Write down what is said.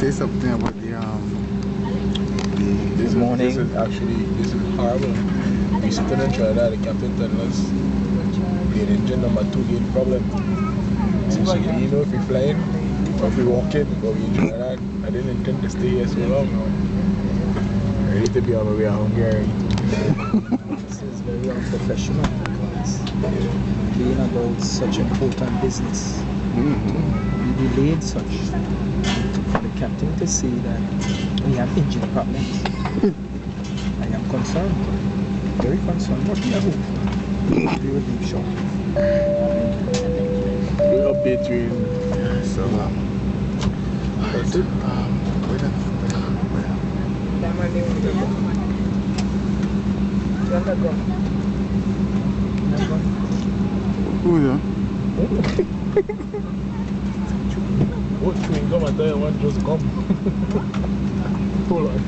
say something about this morning. This is horrible. We sitting in Trinidad, the captain telling us the engine number 2 gave problem. So you know if we flying or if we walking or we in Trinidad, I didn't intend to stay here so long. Ready to be on my way home here. This is very unprofessional because being about such important business, we delayed such. For the captain to say that we have engine problems, I am concerned, very concerned. What we are hopeful, we will be sure. We'll update you in. So, that's it. Who's that? What chewing gum? I tell you, one just gum. Hold on.